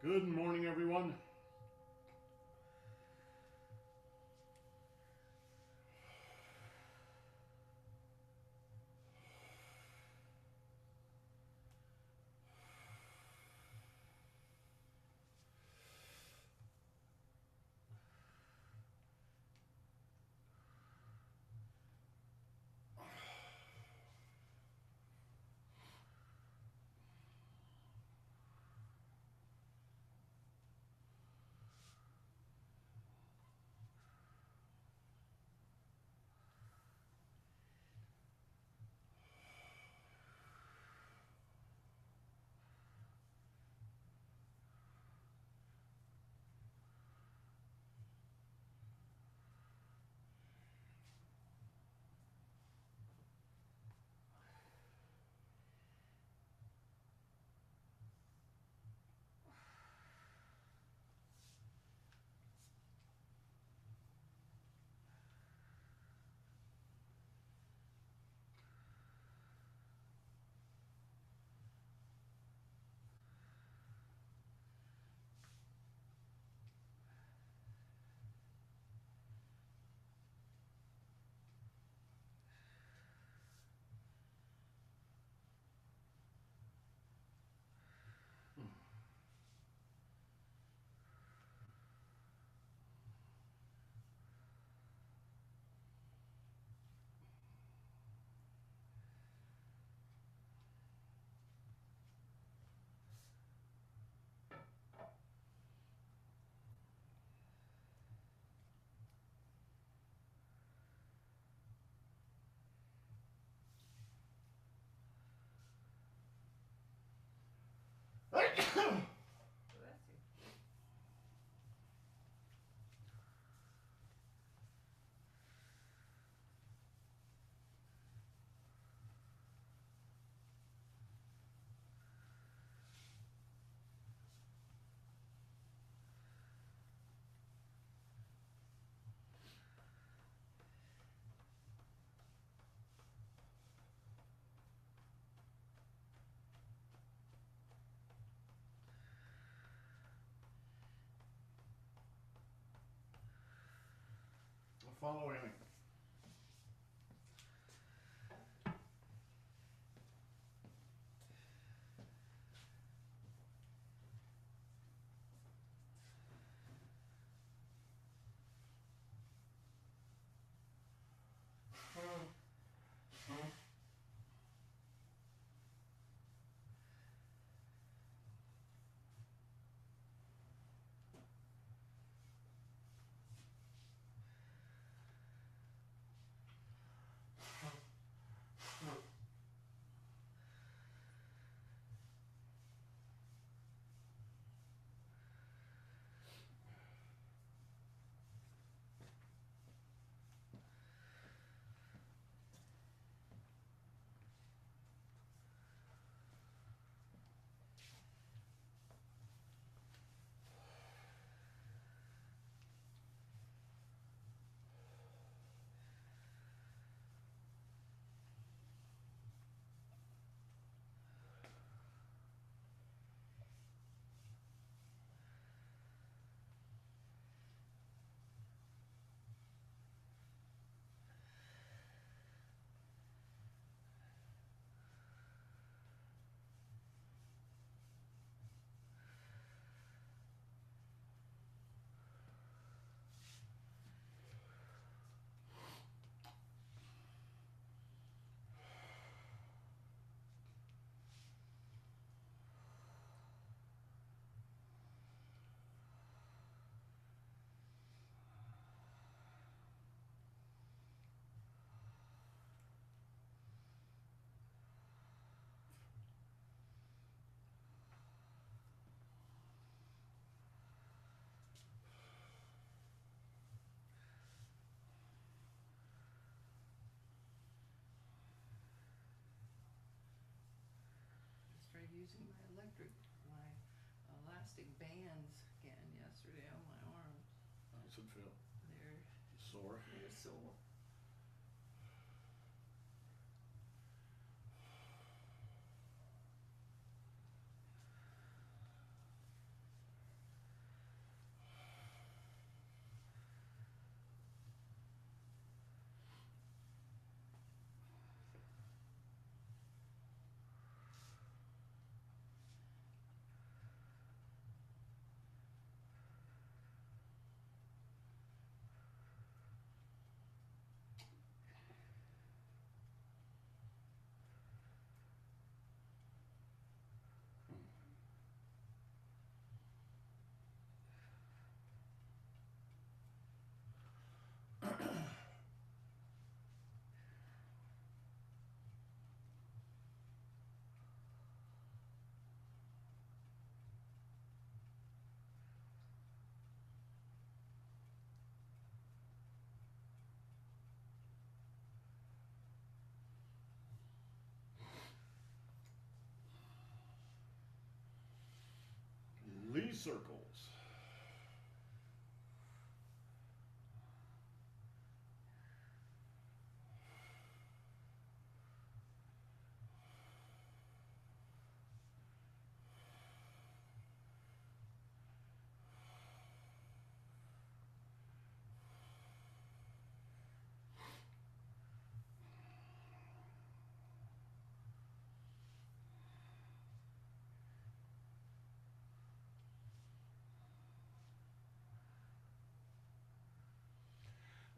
Good morning, everyone. Bless you. Following me. I started using my elastic bands again yesterday on my arms. How's it feel? They're Sore? sore. circles.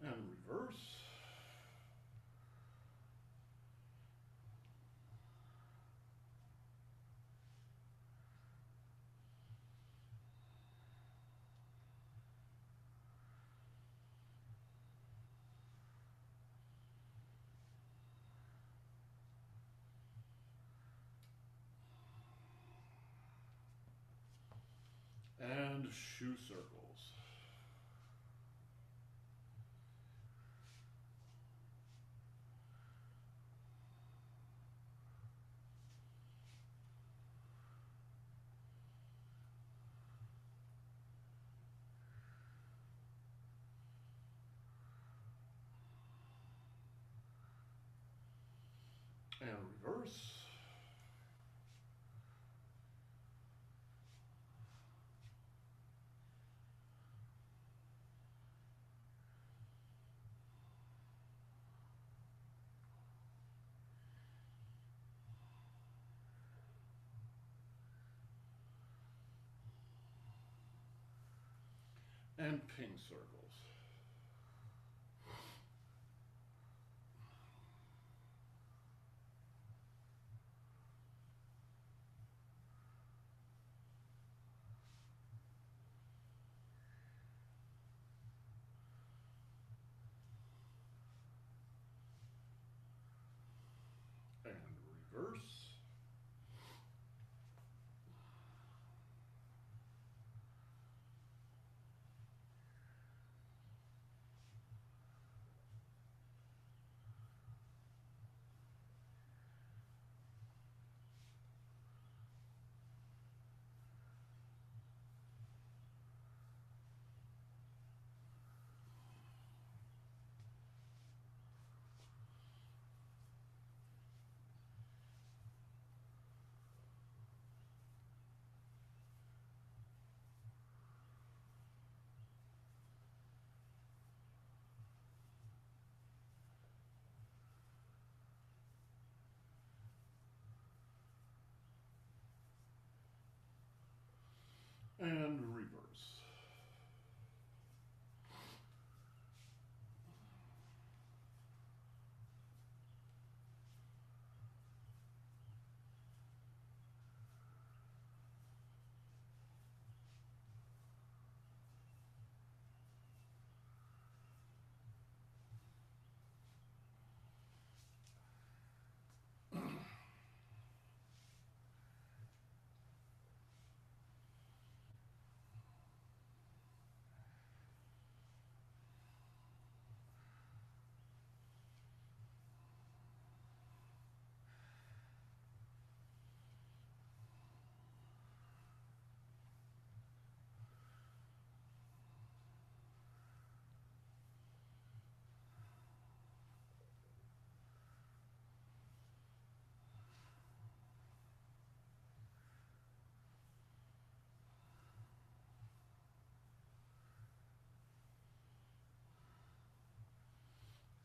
And reverse. And shoe circles. And reverse. And pink circles. And reverse. And reverse.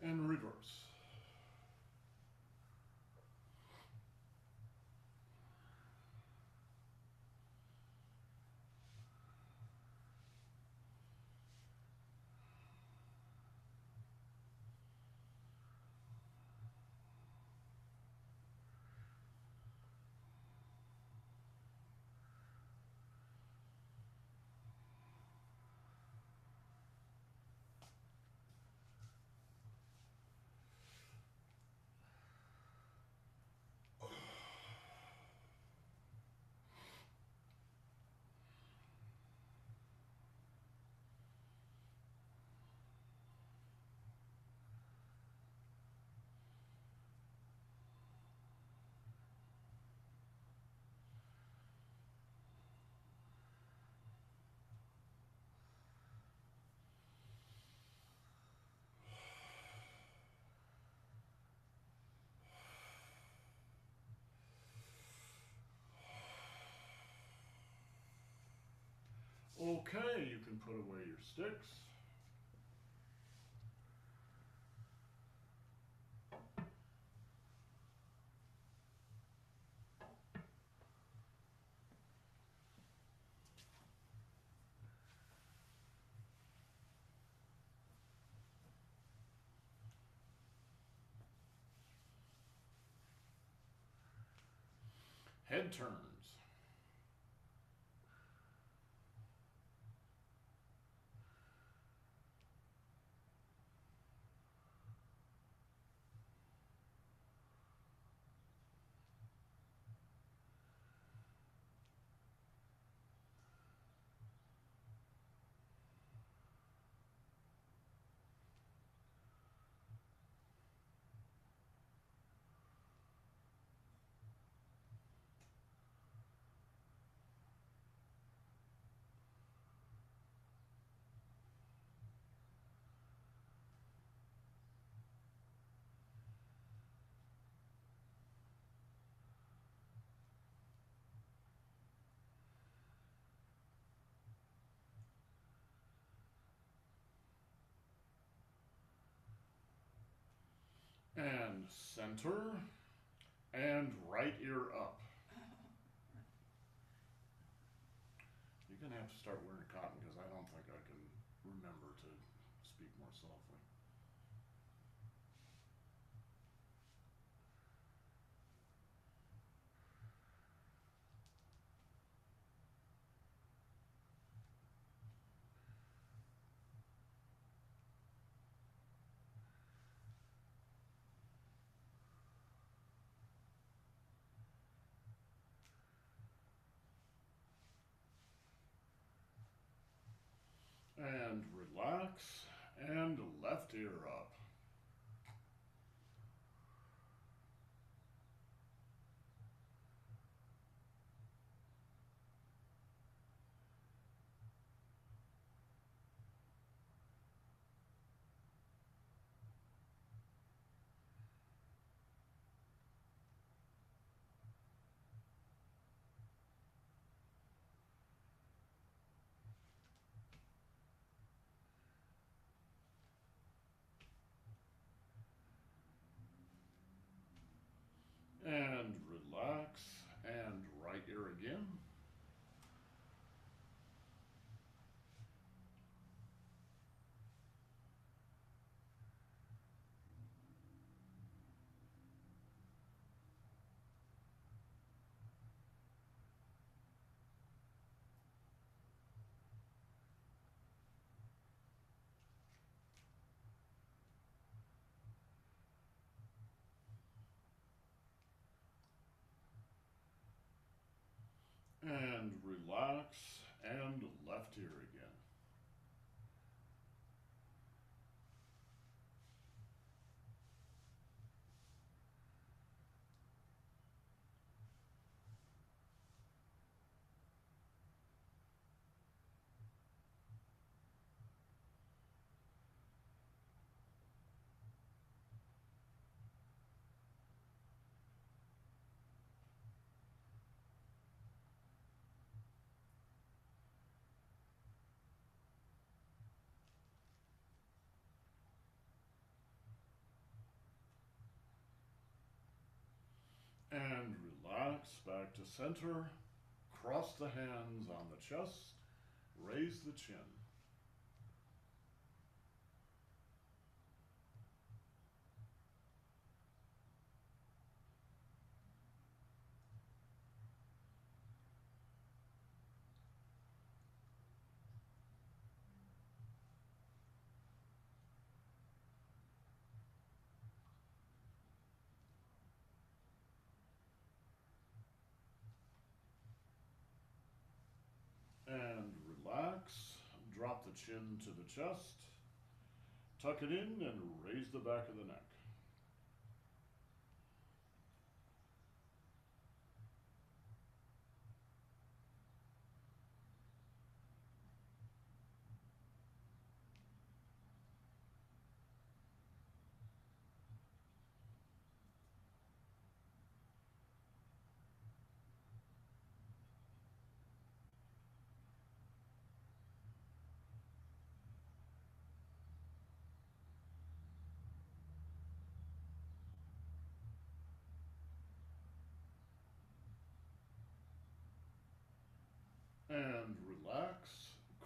And reverse. put away your sticks. Head turns. And center. And right ear up. You're going to have to start wearing cotton because I don't think I can remember to speak more softly. And relax, and left ear up. And relax, and right ear again. And relax, and left ear again. And relax, back to center. Cross the hands on the chest. Raise the chin. And relax. Drop the chin to the chest. Tuck it in and raise the back of the neck.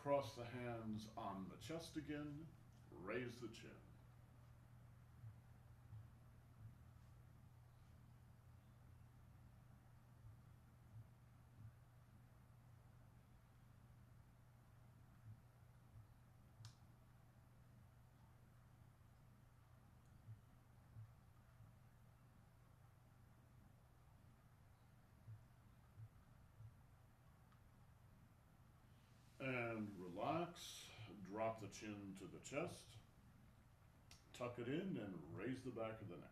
cross the hands on the chest again. Raise the chin. And relax. Drop the chin to the chest. Tuck it in and raise the back of the neck.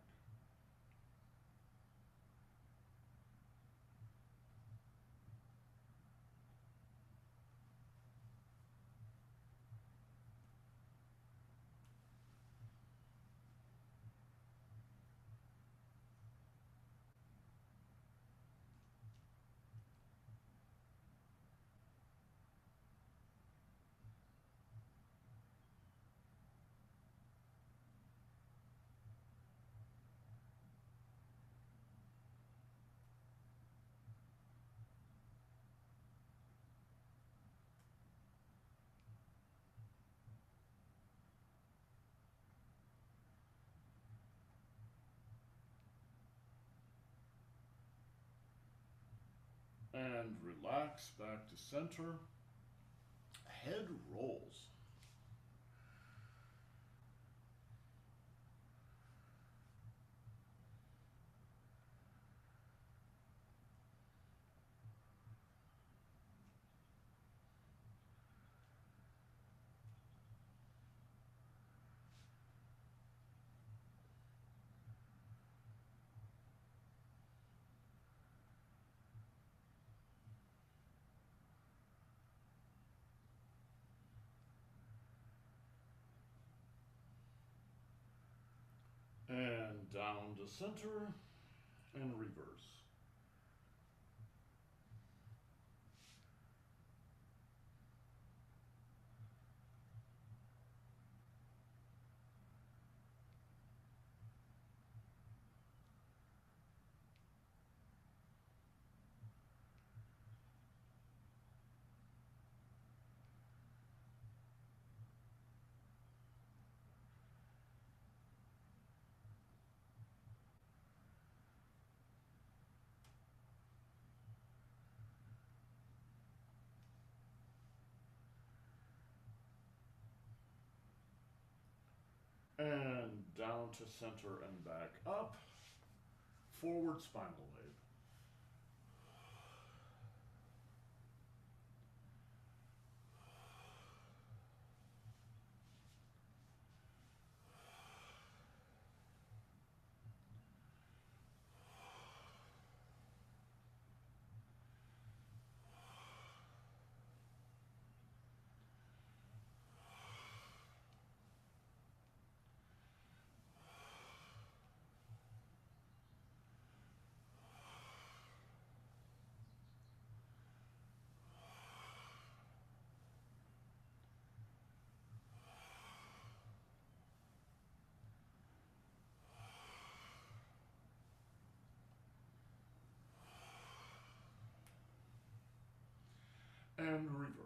And relax back to center. Head rolls. And down to center and reverse. And down to center and back up. Forward spinal wave. And reverse.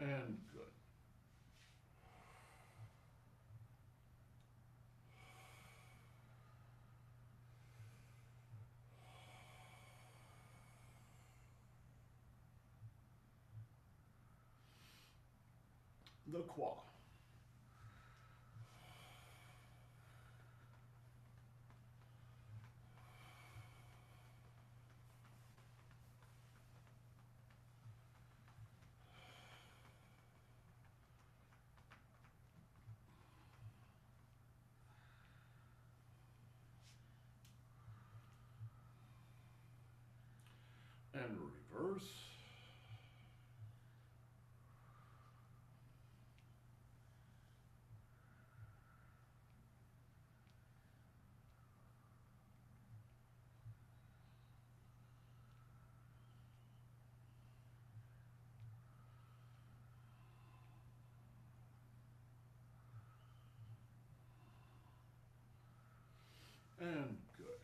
And good. The qua. And reverse. And good.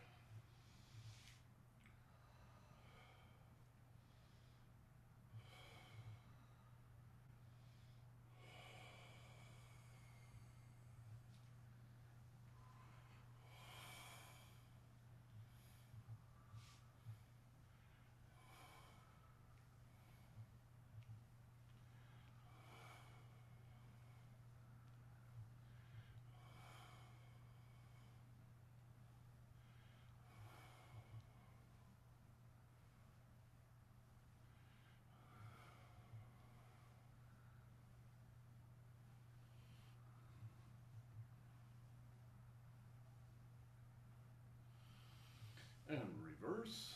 And reverse.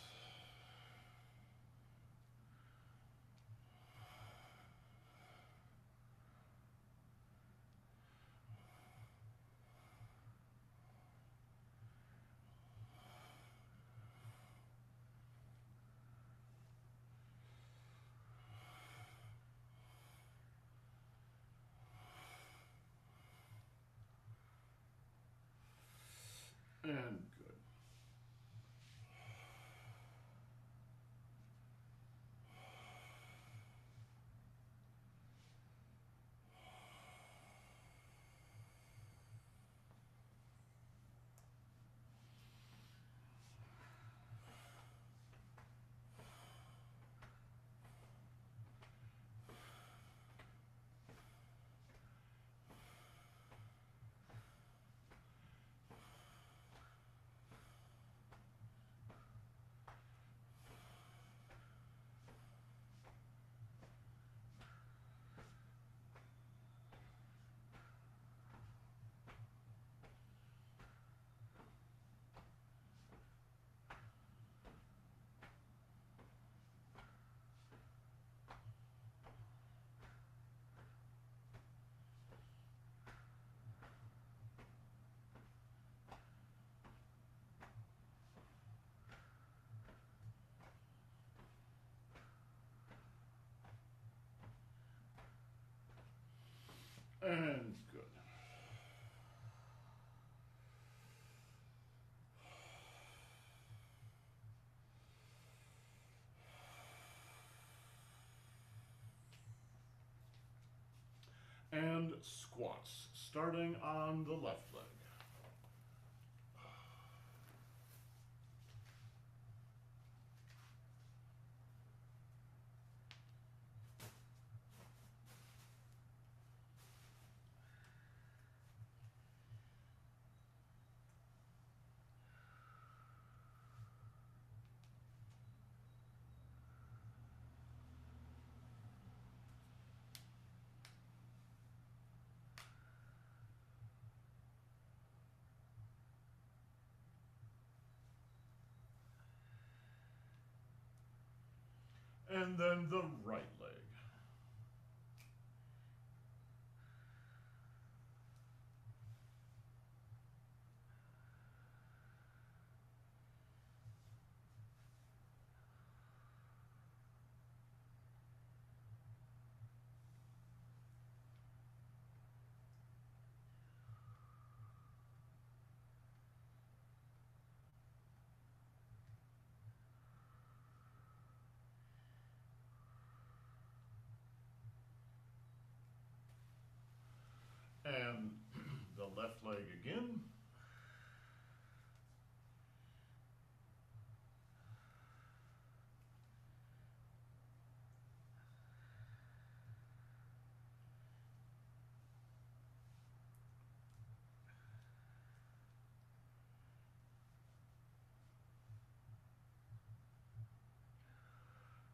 And good. And good. And squats, starting on the left leg. And then the right leg. And the left leg again.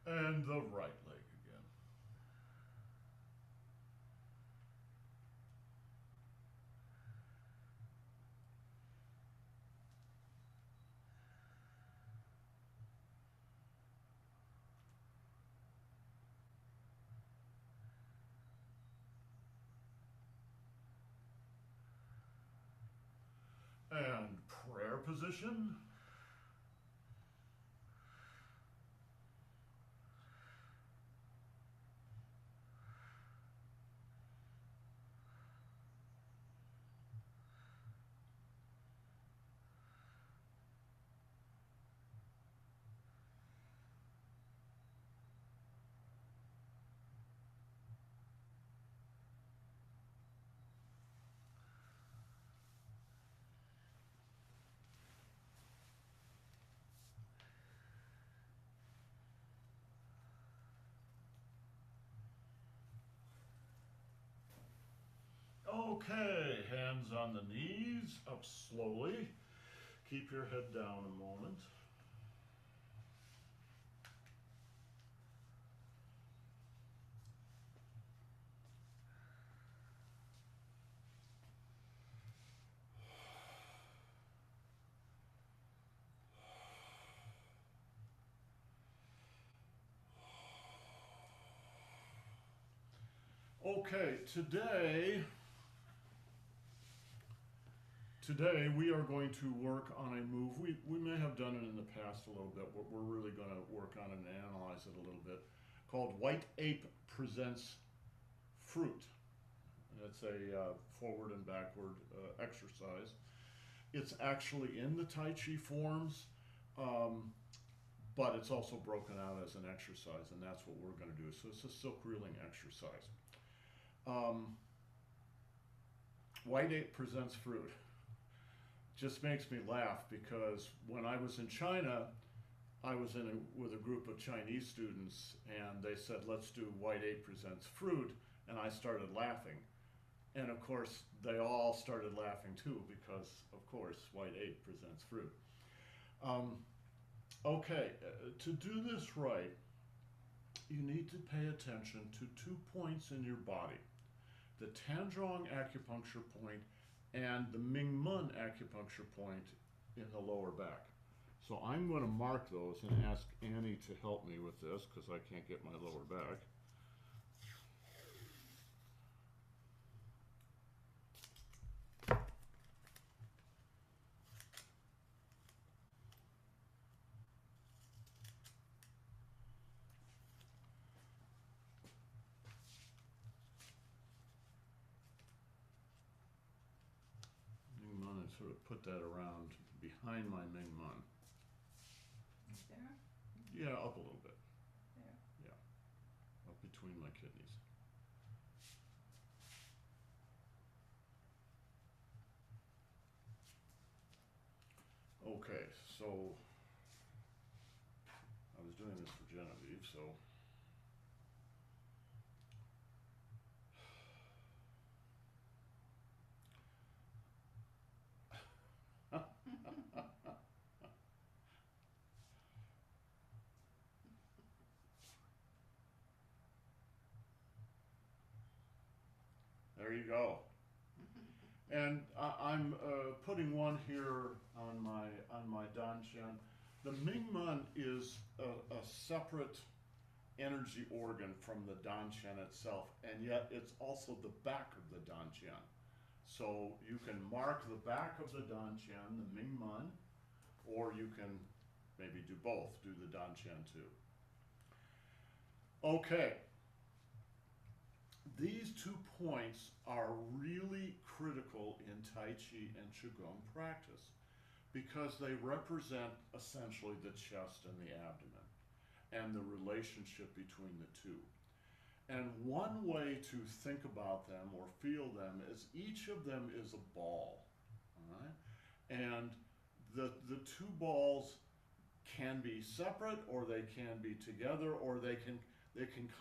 And the right leg again. And prayer position. Okay, hands on the knees, up slowly. Keep your head down a moment. Okay, today we are going to work on a move. We may have done it in the past a little bit, but we're really going to work on it and analyze it a little bit, called White Ape Presents Fruit. And it's a forward and backward exercise. It's actually in the Tai Chi forms, but it's also broken out as an exercise, and that's what we're going to do. So it's a silk reeling exercise. White Ape Presents Fruit just makes me laugh because when I was in China, I was with a group of Chinese students, and they said, let's do White Ape Presents Fruit, and I started laughing. And of course, they all started laughing too, because of course, White Ape presents fruit. Okay, to do this right, you need to pay attention to 2 points in your body. The Tanzhuang acupuncture point and the Mingmen acupuncture point in the lower back. So I'm going to mark those and ask Annie to help me with this because I can't get my lower back. Sort of put that around behind my Mingmen. There? Yeah, up a little bit. There. Yeah, up between my kidneys. Okay, so I was doing this for Genevieve, so there you go. And I'm putting one here on my Dantian. The Mingmen is a separate energy organ from the Dantian itself, and yet it's also the back of the Dantian. So you can mark the back of the Dantian, the Mingmen, or you can maybe do both, do the Dantian too. Okay. These 2 points are really critical in Tai Chi and Qigong practice because they represent essentially the chest and the abdomen and the relationship between the two. And one way to think about them or feel them is each of them is a ball, all right? And the 2 balls can be separate, or they can be together, or they can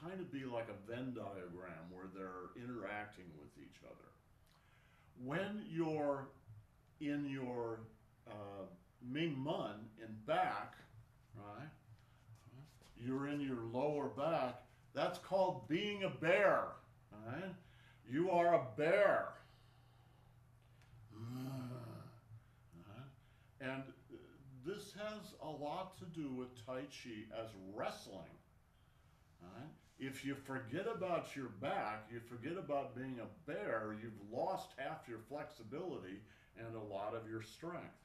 kind of be like a Venn diagram where they're interacting with each other. When you're in your Mingmen in back, right? You're in your lower back. That's called being a bear, right? You are a bear. And this has a lot to do with Tai Chi as wrestling. Right? If you forget about your back, you forget about being a bear, you've lost half your flexibility, and a lot of your strength.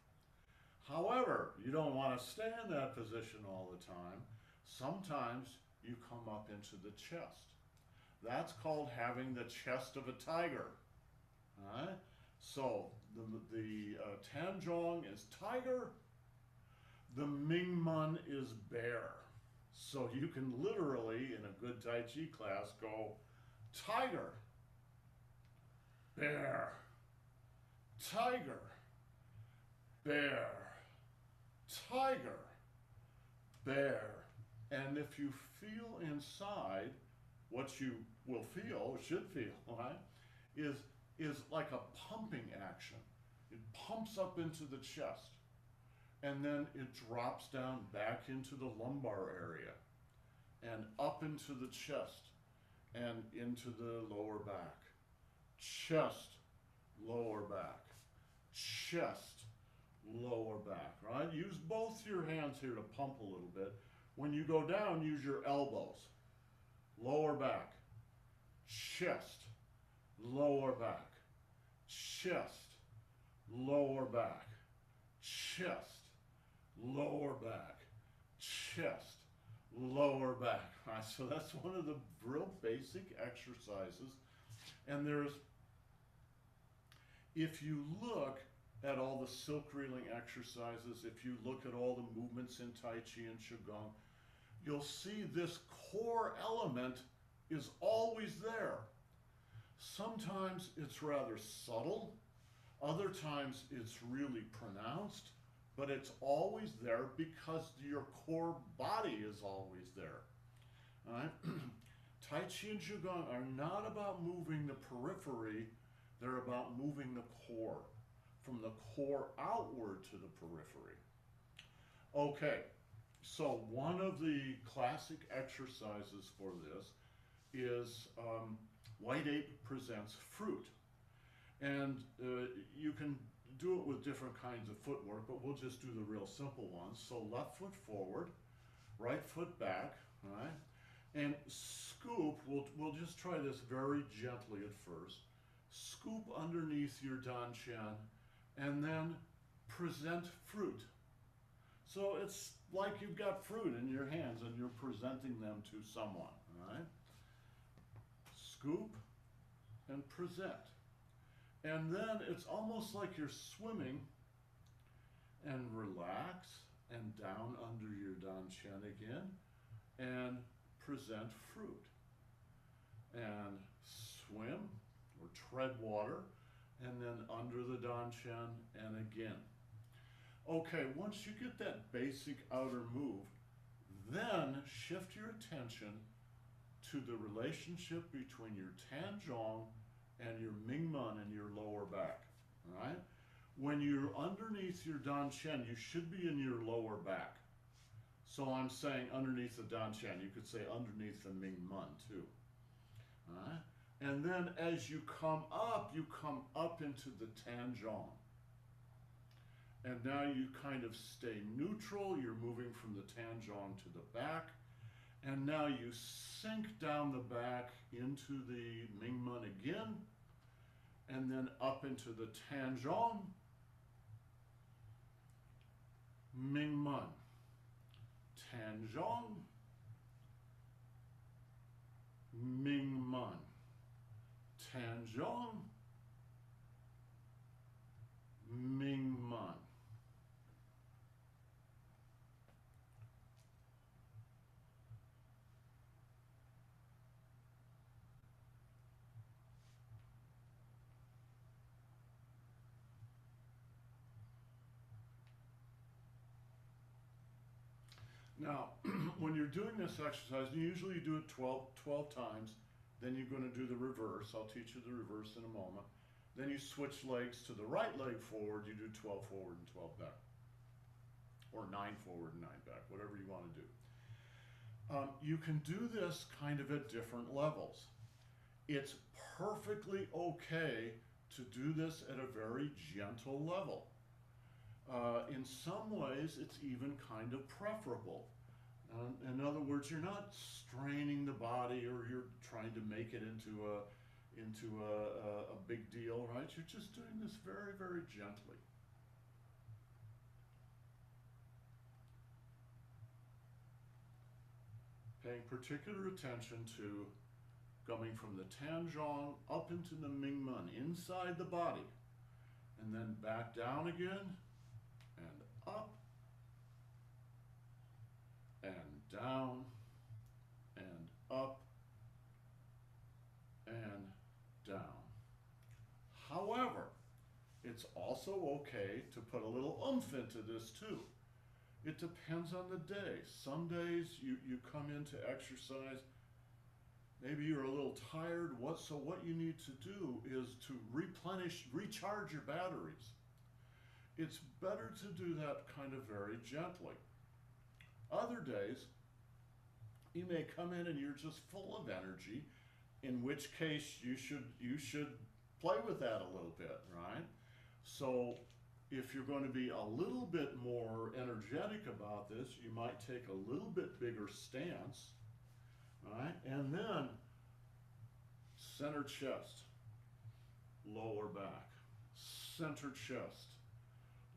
However, you don't want to stay in that position all the time. Sometimes you come up into the chest. That's called having the chest of a tiger. All right? So the Tanzhong is tiger, the Mingmen is bear. So you can literally, in a good Tai Chi class, go tiger, bear, tiger, bear, tiger, bear. And if you feel inside, what you will feel, should feel, right, is like a pumping action. It pumps up into the chest, and then it drops down back into the lumbar area, and up into the chest, and into the lower back. Chest, lower back. Chest, lower back, right? Use both your hands here to pump a little bit. When you go down, use your elbows. Lower back. Chest, lower back. Chest, lower back. Chest, lower back. Chest, lower back. Right? So that's one of the real basic exercises. And if you look at all the silk reeling exercises, if you look at all the movements in Tai Chi and Qigong, you'll see this core element is always there. Sometimes it's rather subtle, other times it's really pronounced, but it's always there because your core body is always there. All right? Tai Chi and Qigong are not about moving the periphery, they're about moving the core, from the core outward to the periphery. Okay, so one of the classic exercises for this is White Ape presents fruit. And you can do it with different kinds of footwork, but we'll just do the real simple ones. So left foot forward, right foot back, all right? And scoop, we'll just try this very gently at first. Scoop underneath your dantian, and then present fruit. So it's like you've got fruit in your hands and you're presenting them to someone, all right? Scoop and present. And then it's almost like you're swimming, and relax and down under your dantian again and present fruit. And swim or tread water, and then under the dantian and again. Okay, once you get that basic outer move, then shift your attention to the relationship between your Tanzhong and your Mingmen in your lower back, all right? When you're underneath your dantian, you should be in your lower back. So I'm saying underneath the dantian, you could say underneath the Mingmen too, all right? And then as you come up into the Tanzhong. And now you kind of stay neutral, you're moving from the Tanzhong to the back, and now you sink down the back into the Mingmen again, and then up into the Tanzhong, Mingmen, Tanzhong, Mingmen, Tanzhong, Mingmen. Now, when you're doing this exercise, usually you do it 12 times, then you're going to do the reverse. I'll teach you the reverse in a moment. Then you switch legs to the right leg forward, you do 12 forward and 12 back. Or 9 forward and 9 back, whatever you want to do. You can do this kind of at different levels. It's perfectly okay to do this at a very gentle level. In some ways, it's even kind of preferable. In other words, you're not straining the body or you're trying to make it into into a big deal, right? You're just doing this very, very gently. Paying particular attention to coming from the Tanzhong up into the Mingmen, inside the body, and then back down again, and up, and down, and up, and down. However, it's also okay to put a little oomph into this too. It depends on the day. Some days you come into exercise, maybe you're a little tired. So what you need to do is to recharge your batteries. It's better to do that kind of very gently. Other days, you may come in and you're just full of energy, in which case you should play with that a little bit, right? So if you're going to be a little bit more energetic about this, you might take a little bit bigger stance, right? And then center chest, lower back, center chest,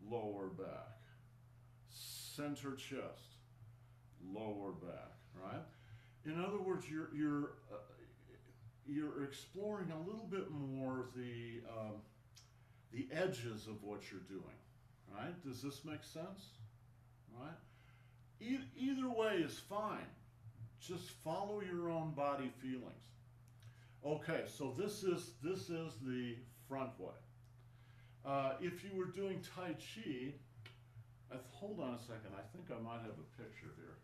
lower back, center chest, lower back, right? In other words, you're exploring a little bit more the edges of what you're doing, right? Does this make sense? Right? Either way is fine. Just follow your own body feelings. Okay, so this is the front way. If you were doing Tai Chi, hold on a second, I think I might have a picture here.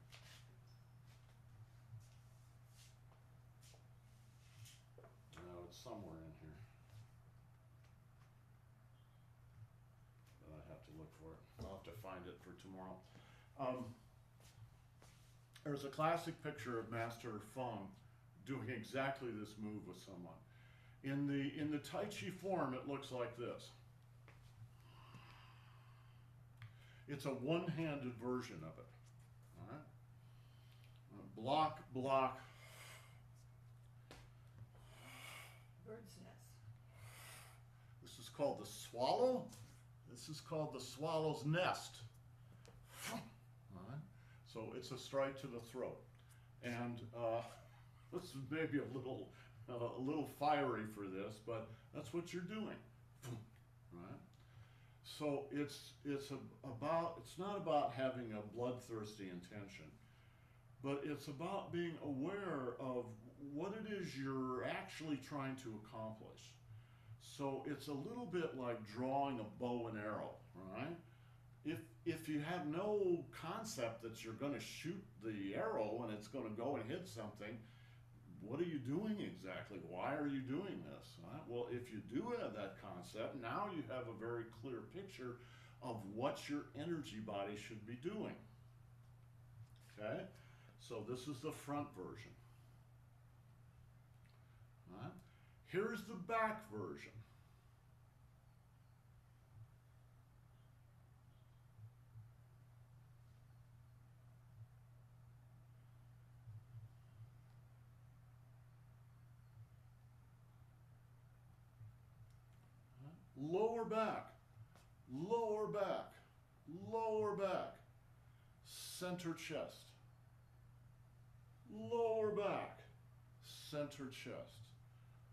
No, it's somewhere in here. But I have to look for it. I'll have to find it for tomorrow. There's a classic picture of Master Feng doing exactly this move with someone. In the Tai Chi form, it looks like this. It's a one-handed version of it. All right? Block, block. Bird's nest. This is called the swallow. This is called the swallow's nest. All right? So it's a strike to the throat. And this is maybe a little fiery for this, but that's what you're doing. Right? So it's not about having a bloodthirsty intention, but it's about being aware of what it is you're actually trying to accomplish. So it's a little bit like drawing a bow and arrow, right? If you have no concept that you're going to shoot the arrow and it's going to go and hit something, what are you doing exactly? Why are you doing this? Right? Well, if you do have that concept, now you have a very clear picture of what your energy body should be doing. Okay? So this is the front version. Right? Here's the back version. Lower back, lower back, lower back, center chest, lower back, center chest,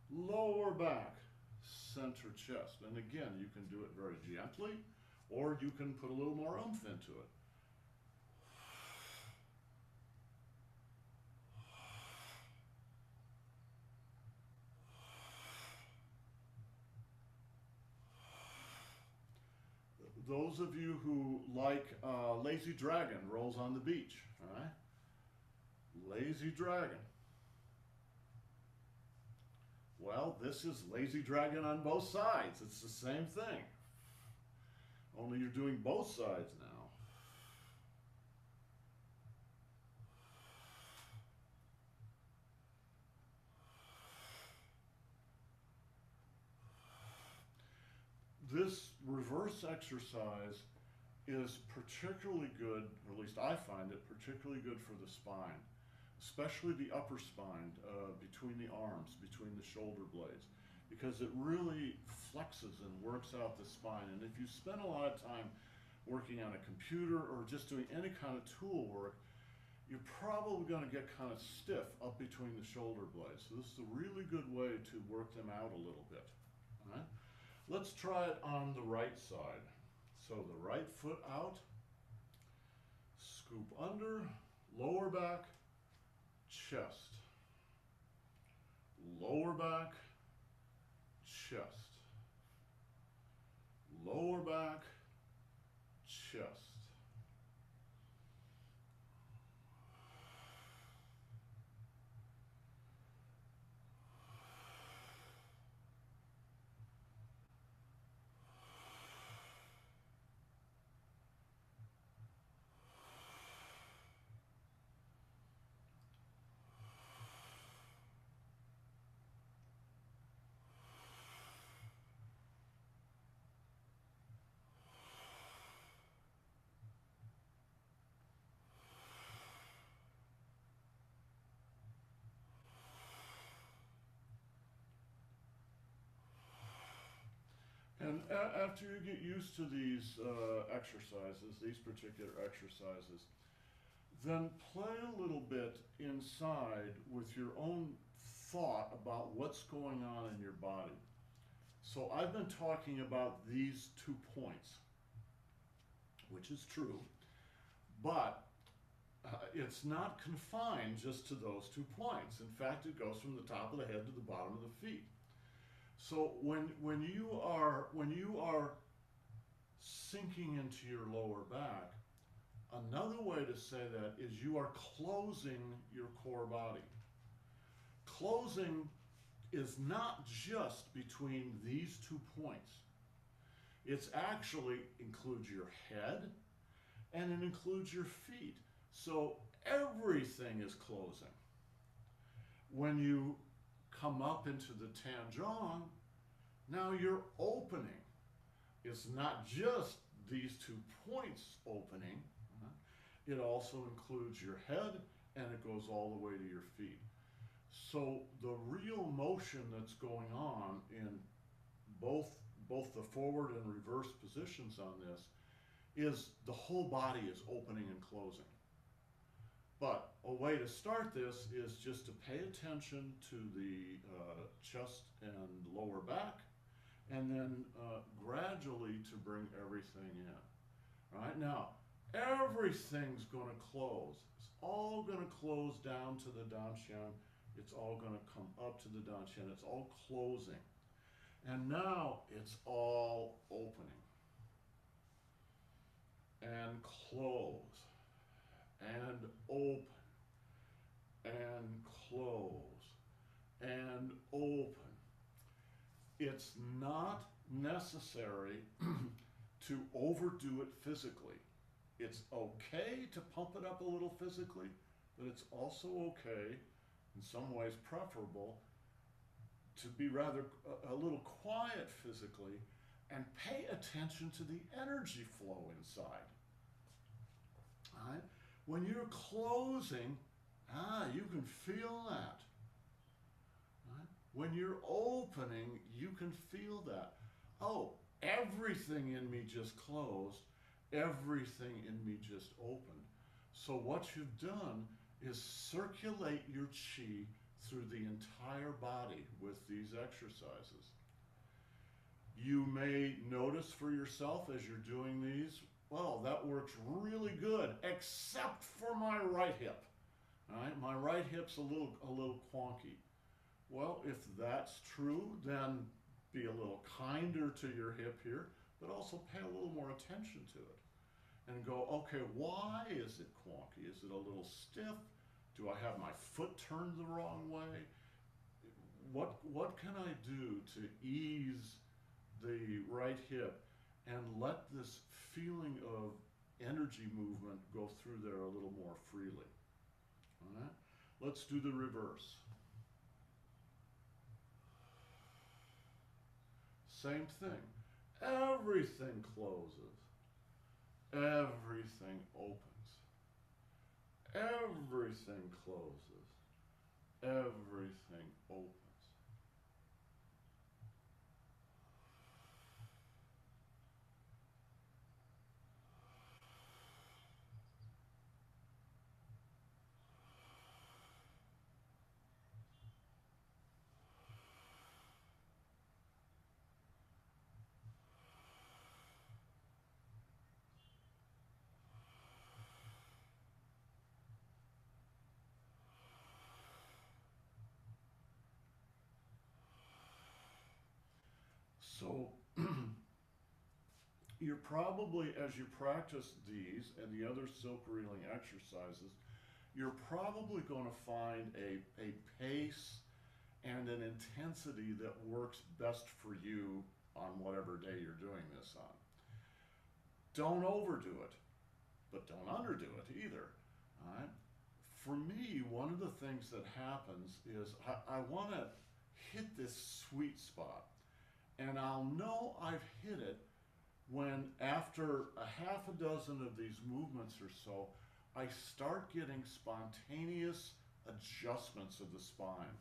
lower back, center chest. And again, you can do it very gently, or you can put a little more oomph into it. Those of you who like Lazy Dragon, rolls on the beach, all right? Lazy Dragon. Well, this is Lazy Dragon on both sides. It's the same thing. Only you're doing both sides now. This reverse exercise is particularly good, or at least I find it particularly good for the spine, especially the upper spine, between the arms, between the shoulder blades, because it really flexes and works out the spine. And if you spend a lot of time working on a computer or just doing any kind of tool work, you're probably going to get kind of stiff up between the shoulder blades. So this is a really good way to work them out a little bit. All right? Let's try it on the right side. So the right foot out, scoop under, lower back, chest. Lower back, chest. Lower back, chest. And after you get used to these exercises, these particular exercises, then play a little bit inside with your own thought about what's going on in your body. So I've been talking about these 2 points, which is true, but it's not confined just to those 2 points. In fact, it goes from the top of the head to the bottom of the feet. So when you are sinking into your lower back, another way to say that is you are closing your core body. Closing is not just between these 2 points. It's actually includes your head and it includes your feet. So everything is closing. When you come up into the Tanjong, now you're opening. It's not just these 2 points opening. It also includes your head and it goes all the way to your feet. So the real motion that's going on in both the forward and reverse positions on this is the whole body is opening and closing. But a way to start this is just to pay attention to the chest and lower back, and then gradually to bring everything in. All right, now, everything's going to close. It's all going to close down to the Dantian. It's all going to come up to the Dantian. It's all closing. And now it's all opening. And close. And open. And close. And open. It's not necessary to overdo it physically. It's okay to pump it up a little physically, but it's also okay, in some ways preferable, to be rather a little quiet physically and pay attention to the energy flow inside. All right? When you're closing, you can feel that. Right? When you're opening, you can feel that. Oh, everything in me just closed. Everything in me just opened. So what you've done is circulate your chi through the entire body with these exercises. You may notice for yourself as you're doing these, well, that works really good, except for my right hip. All right, my right hip's a little quonky. Well, if that's true, then be a little kinder to your hip here, but also pay a little more attention to it. And go, okay, why is it quonky? Is it a little stiff? Do I have my foot turned the wrong way? What can I do to ease the right hip and let this feeling of energy movement go through there a little more freely? All right? Let's do the reverse. Same thing. Everything closes. Everything opens. everything closes, everything opens. So you're probably, as you practice these and the other silk reeling exercises, you're probably going to find a pace and an intensity that works best for you on whatever day you're doing this on. Don't overdo it, but don't underdo it either. All right? For me, one of the things that happens is I want to hit this sweet spot, and I'll know I've hit it when, after a half a dozen of these movements or so, I start getting spontaneous adjustments of the spine.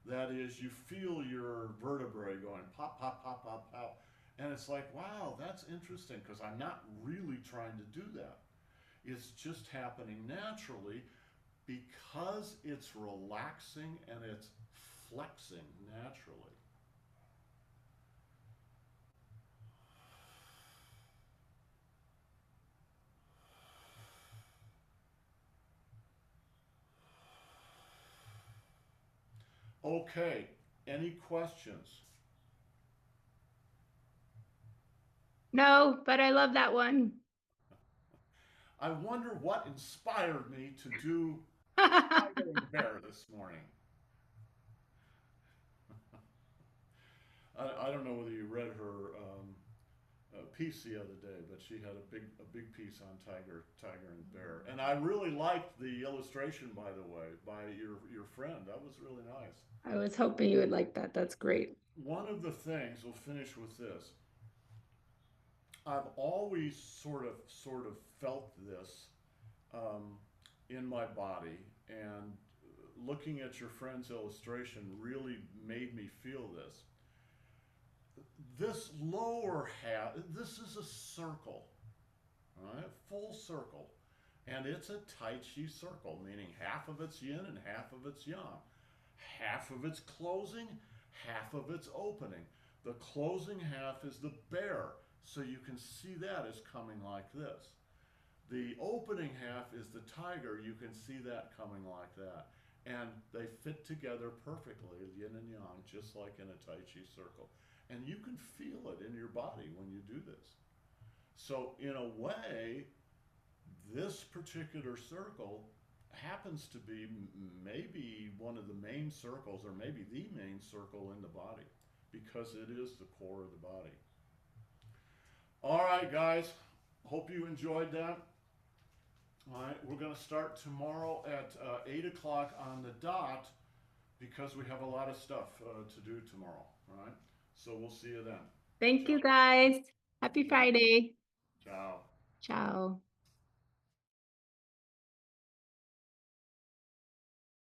That is, you feel your vertebrae going pop, pop, pop, pop, pop. And it's like, wow, that's interesting because I'm not really trying to do that. It's just happening naturally because it's relaxing and it's flexing naturally. Okay, any questions? No, but I love that one. I wonder what inspired me to do Tiger and Bear this morning. I don't know whether you read her piece the other day, but she had a big piece on Tiger and Bear, and I really liked the illustration, by the way, by your friend. That was really nice. I was hoping you would like that. That's great. One of the things, we'll finish with this. I've always sort of felt this in my body, and looking at your friend's illustration really made me feel this. This lower half, this is a circle, all right, full circle, and it's a Tai Chi circle, meaning half of it's yin and half of it's yang. Half of it's closing, half of it's opening. The closing half is the bear, so you can see that as coming like this. The opening half is the tiger, you can see that coming like that. And they fit together perfectly, yin and yang, just like in a Tai Chi circle. And you can feel it in your body when you do this. So, in a way, this particular circle happens to be maybe one of the main circles, or maybe the main circle in the body, because it is the core of the body. All right, guys, hope you enjoyed that. All right, we're going to start tomorrow at 8 o'clock on the dot because we have a lot of stuff to do tomorrow. All right, so we'll see you then. Thank Ciao. you, guys. Happy Yeah. Friday. Ciao. Ciao.